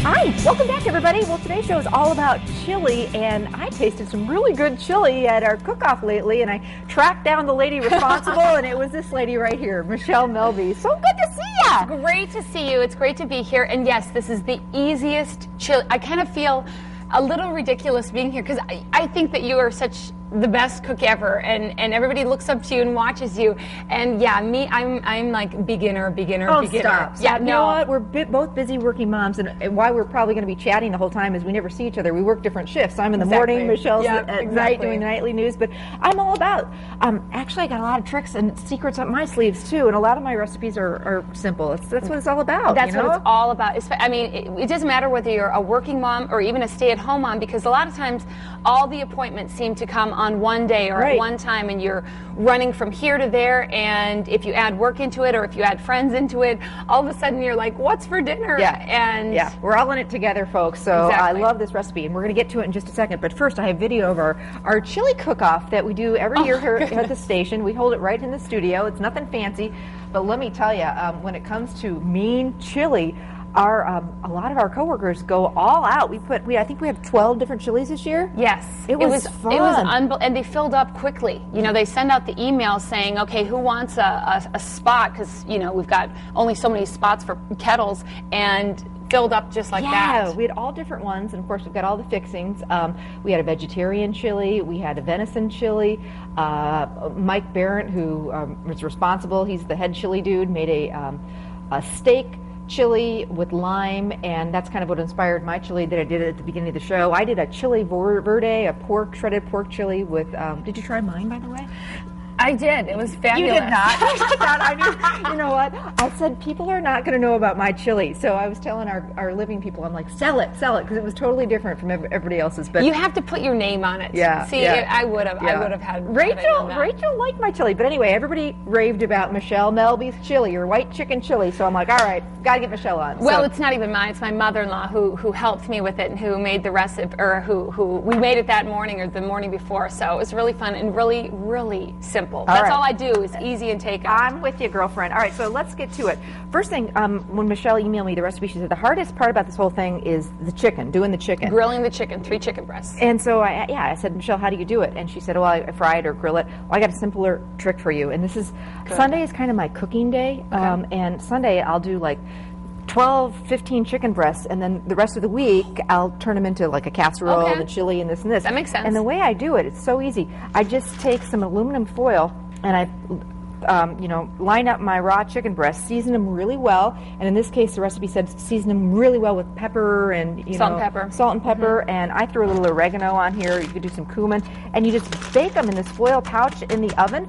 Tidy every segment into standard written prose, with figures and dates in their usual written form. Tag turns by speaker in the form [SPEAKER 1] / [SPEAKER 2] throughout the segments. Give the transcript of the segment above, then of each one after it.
[SPEAKER 1] Hi, welcome back everybody. Well, today's show is all about chili, and I tasted some really good chili at our cook-off lately, and I tracked down the lady responsible, and it was this lady right here, Michelle Melby. So good to see ya!
[SPEAKER 2] It's great to see you. It's great to be here, and yes, this is the easiest chili. I kind of feel a little ridiculous being here because I think that you are such the best cook ever, and everybody looks up to you and watches you. And yeah, I'm like beginner.
[SPEAKER 1] Oh, stop.
[SPEAKER 2] Yeah,
[SPEAKER 1] you know what? We're both busy working moms, and why we're probably going to be chatting the whole time is we never see each other. We work different shifts. I'm in the morning, Michelle's at night doing the nightly news. But I'm all about. Actually, I got a lot of tricks and secrets up my sleeves too, and a lot of my recipes are simple. That's what it's all about.
[SPEAKER 2] That's what it's all about. I mean, it doesn't matter whether you're a working mom or even a stay-at-home mom, because a lot of times all the appointments seem to come on one day or at one time, and you're running from here to there, and if you add work into it or if you add friends into it, all of a sudden you're like, what's for dinner?
[SPEAKER 1] Yeah, we're all in it together, folks, so I love this recipe, and we're going to get to it in just a second. But first, I have video of our chili cook-off that we do every year here at the station. We hold it right in the studio. It's nothing fancy, but let me tell you, when it comes to mean chili, a lot of our coworkers go all out. I think we have 12 different chilies this year.
[SPEAKER 2] Yes,
[SPEAKER 1] it was fun.
[SPEAKER 2] It was unbelievable, and they filled up quickly. You know, they send out the email saying, okay, who wants a spot? Because you know we've got only so many spots for kettles, and filled up just like that.
[SPEAKER 1] Yeah, we had all different ones, and of course we've got all the fixings. We had a vegetarian chili, we had a venison chili. Mike Barrett, who was responsible, he's the head chili dude, made a steak chili with lime, and that's kind of what inspired my chili that I did at the beginning of the show. I did a chili verde, a shredded pork chili with, did you try mine, by the way?
[SPEAKER 2] I did. It was fabulous.
[SPEAKER 1] You did not. I knew, you know what? I said people are not going to know about my chili. So I was telling our living people, I'm like, sell it, because it was totally different from everybody else's. But
[SPEAKER 2] you have to put your name on it.
[SPEAKER 1] Yeah.
[SPEAKER 2] See, I would have had
[SPEAKER 1] Rachel liked my chili, but anyway, everybody raved about Michelle Melby's chili, or white chicken chili. So I'm like, all right, got to get Michelle on.
[SPEAKER 2] Well, it's not even mine. It's my mother-in-law who helped me with it and who made the recipe, or who we made it that morning or the morning before. So it was really fun and really, really simple. That's all I do is easy and take out.
[SPEAKER 1] I'm with you, girlfriend. All right, so let's get to it. First thing, when Michelle emailed me the recipe, she said the hardest part about this whole thing is the chicken, doing the chicken.
[SPEAKER 2] Grilling the chicken, 3 chicken breasts.
[SPEAKER 1] And so I said, Michelle, how do you do it? And she said, well, I fry it or grill it. Well, I got a simpler trick for you. And this is, Sunday is kind of my cooking day. And Sunday I'll do like 12, 15 chicken breasts, and then the rest of the week I'll turn them into like a casserole and the chili and this and this.
[SPEAKER 2] That makes sense.
[SPEAKER 1] And the way I do it, it's so easy. I just take some aluminum foil and I line up my raw chicken breasts, season them really well, and in this case the recipe said season them really well with pepper and salt and pepper, and I threw a little oregano on here. You could do some cumin, and you just bake them in this foil pouch in the oven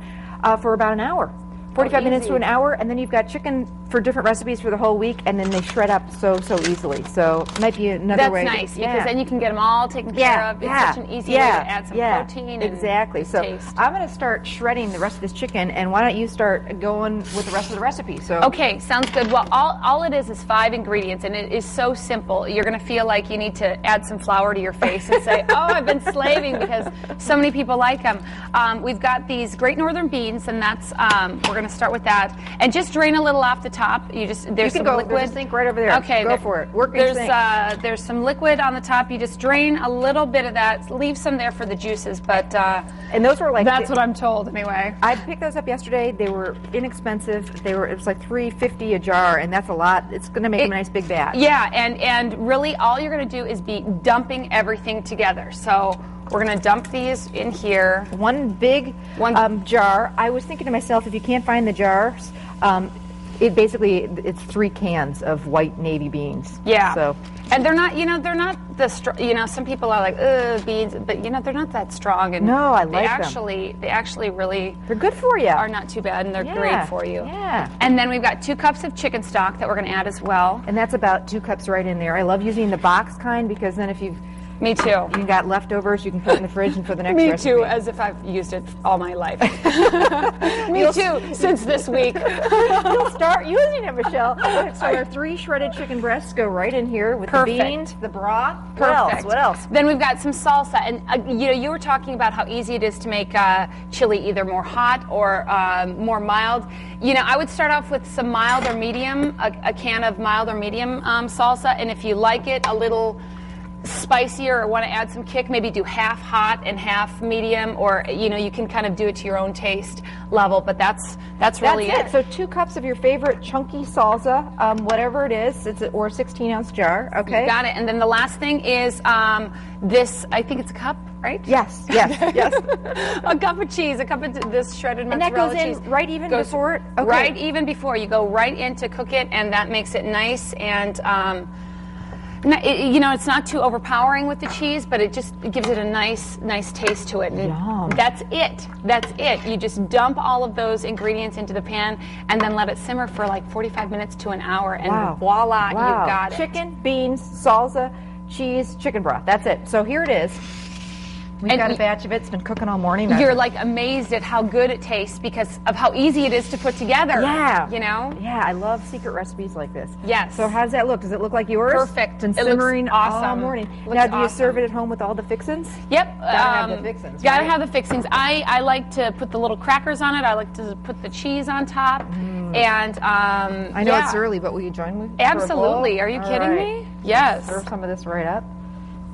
[SPEAKER 1] for about an hour. 45 minutes to an hour, and then you've got chicken for different recipes for the whole week, and then they shred up so easily. So it might be another way.
[SPEAKER 2] That's nice, because then you can get them all taken care of. It's such an easy way to add some protein and
[SPEAKER 1] So
[SPEAKER 2] taste.
[SPEAKER 1] I'm going to start shredding the rest of this chicken, and why don't you start going with the rest of the recipe? So
[SPEAKER 2] okay, sounds good. Well, all it is 5 ingredients, and it is so simple. You're going to feel like you need to add some flour to your face and say, oh, I've been slaving because so many people like them. We've got these Great Northern beans, and that's we're going to start with that, and just drain a little off the top. There's some liquid.
[SPEAKER 1] There's a sink right over there.
[SPEAKER 2] Okay,
[SPEAKER 1] go for it.
[SPEAKER 2] There's some liquid on the top. You just drain a little bit of that. Leave some there for the juices, but
[SPEAKER 1] and those were like
[SPEAKER 2] that's what I'm told anyway.
[SPEAKER 1] I picked those up yesterday. They were inexpensive. It was like $3.50 a jar, and that's a lot. It's going to make a nice big batch.
[SPEAKER 2] Yeah, and really all you're going to do is be dumping everything together. So we're going to dump these in here.
[SPEAKER 1] One big jar. I was thinking to myself, if you can't find the jars, it's 3 cans of white navy beans.
[SPEAKER 2] Yeah.
[SPEAKER 1] So,
[SPEAKER 2] and they're not some people are like, beans, but they're not that strong. And
[SPEAKER 1] no, I like them.
[SPEAKER 2] They actually really,
[SPEAKER 1] they're good for you.
[SPEAKER 2] Are not too bad, and they're great for you.
[SPEAKER 1] Yeah.
[SPEAKER 2] And then we've got 2 cups of chicken stock that we're going to add as well.
[SPEAKER 1] And that's about 2 cups right in there. I love using the box kind, because then if you've
[SPEAKER 2] Me too.
[SPEAKER 1] You got leftovers, you can put in the fridge and for the next
[SPEAKER 2] Me
[SPEAKER 1] recipe.
[SPEAKER 2] too, as if I've used it all my life. Me too, since this week.
[SPEAKER 1] You'll start using it, Michelle. So our 3 shredded chicken breasts go right in here with
[SPEAKER 2] Perfect.
[SPEAKER 1] the beans, the broth.
[SPEAKER 2] Perfect.
[SPEAKER 1] What else?
[SPEAKER 2] Then we've got some salsa, and you know, you were talking about how easy it is to make chili either more hot or more mild. You know, I would start off with some mild or medium, a can of mild or medium salsa, and if you like it a little spicier or want to add some kick, maybe do half hot and half medium, or you know, you can kind of do it to your own taste level. But that's really it.
[SPEAKER 1] So 2 cups of your favorite chunky salsa, whatever it is, or a 16-ounce jar. Okay.
[SPEAKER 2] You got it. And then the last thing is this. I think it's a cup, right?
[SPEAKER 1] Yes.
[SPEAKER 2] A cup of cheese, a cup of this shredded
[SPEAKER 1] And that
[SPEAKER 2] mozzarella
[SPEAKER 1] goes
[SPEAKER 2] cheese.
[SPEAKER 1] in right even before it? Okay.
[SPEAKER 2] Right even before. You go right in to cook it, and that makes it nice and. You know, it's not too overpowering with the cheese, but it gives it a nice taste to it. And
[SPEAKER 1] Yum.
[SPEAKER 2] that's it. You just dump all of those ingredients into the pan and then let it simmer for like 45 minutes to an hour, and voila, you've got it.
[SPEAKER 1] Chicken, beans, salsa, cheese, chicken broth. That's it. So here it is. We've got a batch of it. It's been cooking all morning.
[SPEAKER 2] You're like amazed at how good it tastes because of how easy it is to put together.
[SPEAKER 1] Yeah.
[SPEAKER 2] You know?
[SPEAKER 1] Yeah, I love secret recipes like this.
[SPEAKER 2] Yes.
[SPEAKER 1] So how does that look? Does it look like yours?
[SPEAKER 2] Perfect.
[SPEAKER 1] It's been
[SPEAKER 2] It looks
[SPEAKER 1] simmering all
[SPEAKER 2] awesome.
[SPEAKER 1] morning.
[SPEAKER 2] Looks
[SPEAKER 1] Now, do you
[SPEAKER 2] awesome.
[SPEAKER 1] serve it at home with all the fixins?
[SPEAKER 2] Yep.
[SPEAKER 1] Gotta have the fixins,
[SPEAKER 2] Gotta
[SPEAKER 1] right?
[SPEAKER 2] have the fixings. I like to put the little crackers on it. I like to put the cheese on top. And
[SPEAKER 1] I know it's early, but will you join me?
[SPEAKER 2] Absolutely. Are you kidding me? Yes.
[SPEAKER 1] Serve some of this right up.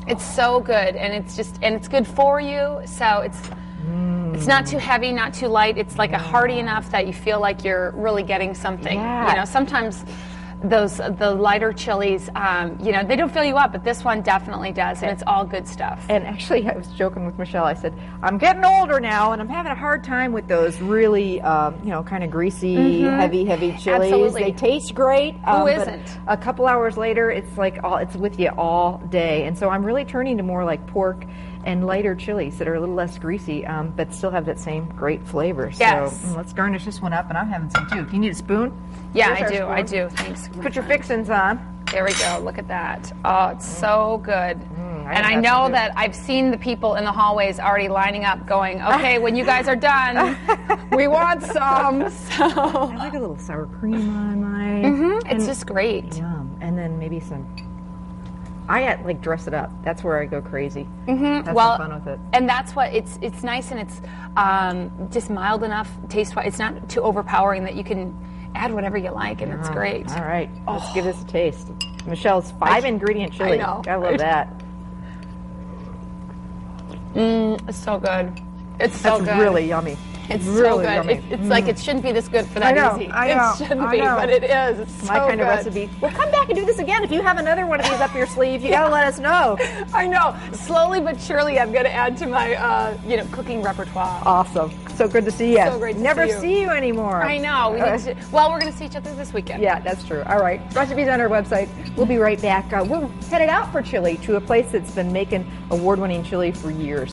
[SPEAKER 2] It's so good, and it's good for you. So it's not too heavy, not too light. It's like a hearty enough that you feel like you're really getting something.
[SPEAKER 1] Yeah.
[SPEAKER 2] You know, sometimes the lighter chilies, you know, they don't fill you up, but this one definitely does, and it's all good stuff.
[SPEAKER 1] And actually, I was joking with Michelle. I said, I'm getting older now, and I'm having a hard time with those really, you know, kind of greasy, heavy chilies.
[SPEAKER 2] Absolutely.
[SPEAKER 1] They taste great.
[SPEAKER 2] Who
[SPEAKER 1] but
[SPEAKER 2] isn't?
[SPEAKER 1] A couple hours later, it's like it's with you all day. And so I'm really turning to more like pork and lighter chilies that are a little less greasy, but still have that same great flavor.
[SPEAKER 2] Yes.
[SPEAKER 1] So let's garnish this one up, and I'm having some too. Do you need a spoon?
[SPEAKER 2] Yeah,
[SPEAKER 1] Here's our
[SPEAKER 2] I
[SPEAKER 1] spoon.
[SPEAKER 2] do. Thanks.
[SPEAKER 1] Put your fixins on.
[SPEAKER 2] There we go. Look at that. Oh, it's so good. And I
[SPEAKER 1] got
[SPEAKER 2] know
[SPEAKER 1] some too.
[SPEAKER 2] that I've seen the people in the hallways already lining up going, okay, when you guys are done, we want some. So
[SPEAKER 1] I like a little sour cream on mine.
[SPEAKER 2] it's just great.
[SPEAKER 1] Yum. And then maybe some. I like dress it up. That's where I go crazy. Have
[SPEAKER 2] Well,
[SPEAKER 1] some fun with it.
[SPEAKER 2] and that's what it's nice, and it's just mild enough taste-wise. It's not too overpowering that you can add whatever you like, and it's great.
[SPEAKER 1] All right, let's give this a taste. Michelle's 5-ingredient chili.
[SPEAKER 2] I know.
[SPEAKER 1] I love that.
[SPEAKER 2] It's so good. It's so
[SPEAKER 1] That's
[SPEAKER 2] good.
[SPEAKER 1] really yummy.
[SPEAKER 2] It's so
[SPEAKER 1] really
[SPEAKER 2] good.
[SPEAKER 1] yummy.
[SPEAKER 2] It's like it shouldn't be this good for that
[SPEAKER 1] I know,
[SPEAKER 2] easy.
[SPEAKER 1] I know,
[SPEAKER 2] It shouldn't
[SPEAKER 1] I
[SPEAKER 2] be,
[SPEAKER 1] know.
[SPEAKER 2] but it is. It's
[SPEAKER 1] My
[SPEAKER 2] so
[SPEAKER 1] kind
[SPEAKER 2] good.
[SPEAKER 1] of recipe. Well, come back and do this again. If you have another one of these up your sleeve, you gotta let us know.
[SPEAKER 2] I know. Slowly but surely, I'm going to add to my, you know, cooking repertoire.
[SPEAKER 1] Awesome. So good to see you.
[SPEAKER 2] So great to
[SPEAKER 1] Never
[SPEAKER 2] see you.
[SPEAKER 1] see you anymore.
[SPEAKER 2] I know. Well, we're going to see each other this weekend.
[SPEAKER 1] Yeah, that's true. All right. Recipes on our website. We'll be right back. We're headed out for chili to a place that's been making award-winning chili for years.